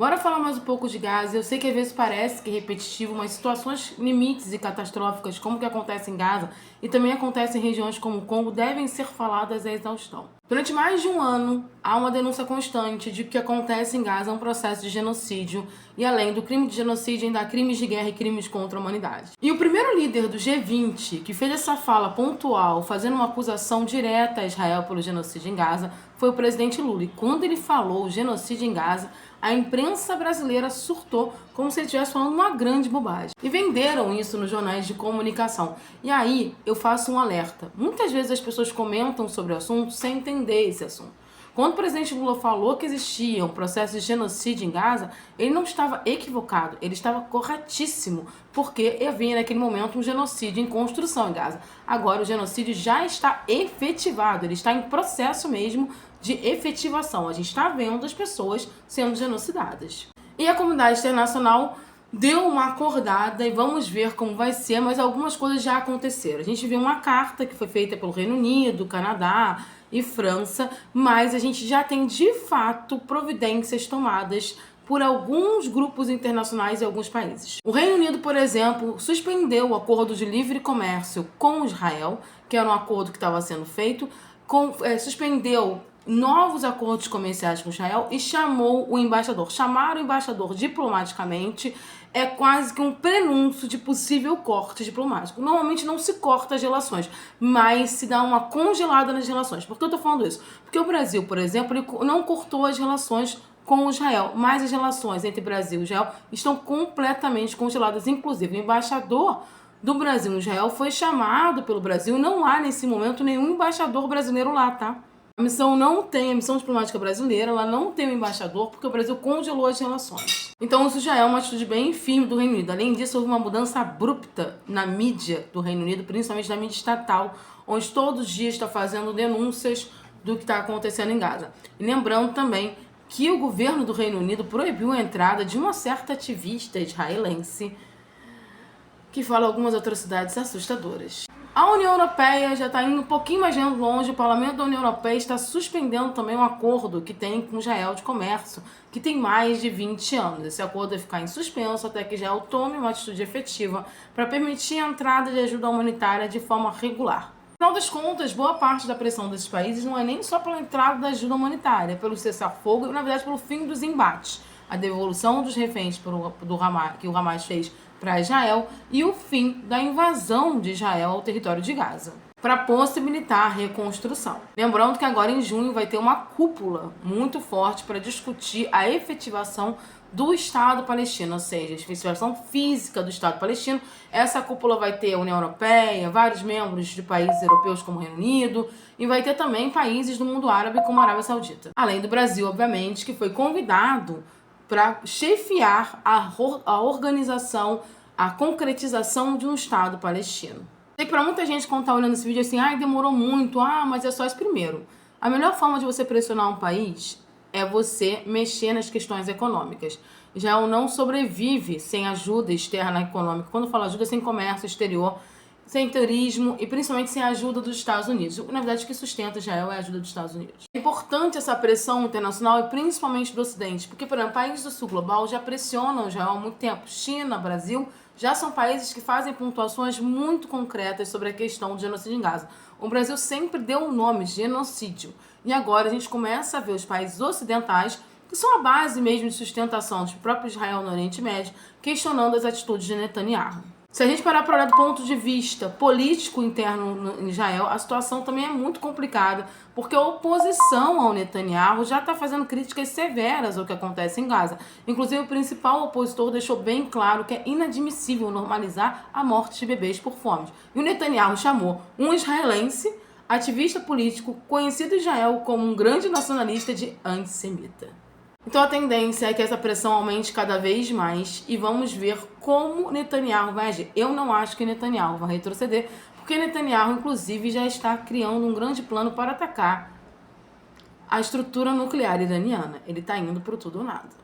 Bora falar mais um pouco de Gaza. Eu sei que às vezes parece que é repetitivo, mas situações limites e catastróficas, como que acontece em Gaza e também acontece em regiões como o Congo, devem ser faladas à exaustão. Durante mais de um ano, há uma denúncia constante de que o que acontece em Gaza é um processo de genocídio e, além do crime de genocídio, ainda há crimes de guerra e crimes contra a humanidade. E o primeiro líder do G20 que fez essa fala pontual, fazendo uma acusação direta a Israel pelo genocídio em Gaza, foi o presidente Lula. E quando ele falou genocídio em Gaza, a imprensa brasileira surtou como se ele estivesse falando uma grande bobagem. E venderam isso nos jornais de comunicação. E aí eu faço um alerta. Muitas vezes as pessoas comentam sobre o assunto sem entender esse assunto. Quando o presidente Lula falou que existia um processo de genocídio em Gaza, ele não estava equivocado, ele estava corretíssimo, porque havia naquele momento um genocídio em construção em Gaza. Agora o genocídio já está efetivado, ele está em processo mesmo de efetivação. A gente está vendo as pessoas sendo genocidadas. E a comunidade internacional deu uma acordada e vamos ver como vai ser, mas algumas coisas já aconteceram. A gente viu uma carta que foi feita pelo Reino Unido, Canadá e França, mas a gente já tem de fato providências tomadas por alguns grupos internacionais e alguns países. O Reino Unido, por exemplo, suspendeu o acordo de livre comércio com Israel, que era um acordo que estava sendo feito, suspendeu novos acordos comerciais com Israel e chamou o embaixador. Chamar o embaixador diplomaticamente é quase que um prenúncio de possível corte diplomático. Normalmente não se corta as relações, mas se dá uma congelada nas relações. Por que eu tô falando isso? Porque o Brasil, por exemplo, ele não cortou as relações com Israel, mas as relações entre Brasil e Israel estão completamente congeladas. Inclusive, o embaixador do Brasil em Israel foi chamado pelo Brasil. Não há, nesse momento, nenhum embaixador brasileiro lá, tá? A missão diplomática brasileira, ela não tem um embaixador porque o Brasil congelou as relações. Então isso já é uma atitude bem firme do Reino Unido. Além disso, houve uma mudança abrupta na mídia do Reino Unido, principalmente na mídia estatal, onde todos os dias está fazendo denúncias do que está acontecendo em Gaza. E lembrando também que o governo do Reino Unido proibiu a entrada de uma certa ativista israelense que fala algumas atrocidades assustadoras. A União Europeia já está indo um pouquinho mais longe. O Parlamento da União Europeia está suspendendo também um acordo que tem com Israel de comércio, que tem mais de 20 anos. Esse acordo vai ficar em suspenso até que Israel tome uma atitude efetiva para permitir a entrada de ajuda humanitária de forma regular. Afinal das contas, boa parte da pressão desses países não é nem só pela entrada da ajuda humanitária, pelo cessar-fogo e, na verdade, pelo fim dos embates. A devolução dos reféns que o Hamas fez para Israel e o fim da invasão de Israel ao território de Gaza, para possibilitar a reconstrução. Lembrando que agora em junho vai ter uma cúpula muito forte para discutir a efetivação do Estado palestino, ou seja, a efetivação física do Estado palestino. Essa cúpula vai ter a União Europeia, vários membros de países europeus como o Reino Unido, e vai ter também países do mundo árabe como a Arábia Saudita. Além do Brasil, obviamente, que foi convidado para chefiar a organização, a concretização de um Estado palestino. Sei que para muita gente, quando está olhando esse vídeo assim, demorou muito, mas é só isso. Primeiro, a melhor forma de você pressionar um país é você mexer nas questões econômicas. Israel não sobrevive sem ajuda externa econômica. Quando eu falo ajuda, sem comércio exterior, sem turismo e principalmente sem a ajuda dos Estados Unidos. Na verdade, o que sustenta Israel é a ajuda dos Estados Unidos. É importante essa pressão internacional e principalmente do Ocidente, porque, por exemplo, países do Sul global já pressionam Israel há muito tempo. China, Brasil, já são países que fazem pontuações muito concretas sobre a questão do genocídio em Gaza. O Brasil sempre deu o nome de genocídio. E agora a gente começa a ver os países ocidentais, que são a base mesmo de sustentação do próprio Israel no Oriente Médio, questionando as atitudes de Netanyahu. Se a gente parar para olhar do ponto de vista político interno em Israel, a situação também é muito complicada, porque a oposição ao Netanyahu já está fazendo críticas severas ao que acontece em Gaza. Inclusive, o principal opositor deixou bem claro que é inadmissível normalizar a morte de bebês por fome. E o Netanyahu chamou um israelense, ativista político, conhecido em Israel como um grande nacionalista, de antissemita. Então a tendência é que essa pressão aumente cada vez mais e vamos ver como Netanyahu vai agir. Eu não acho que Netanyahu vai retroceder, porque Netanyahu, inclusive, já está criando um grande plano para atacar a estrutura nuclear iraniana. Ele está indo por tudo ou nada.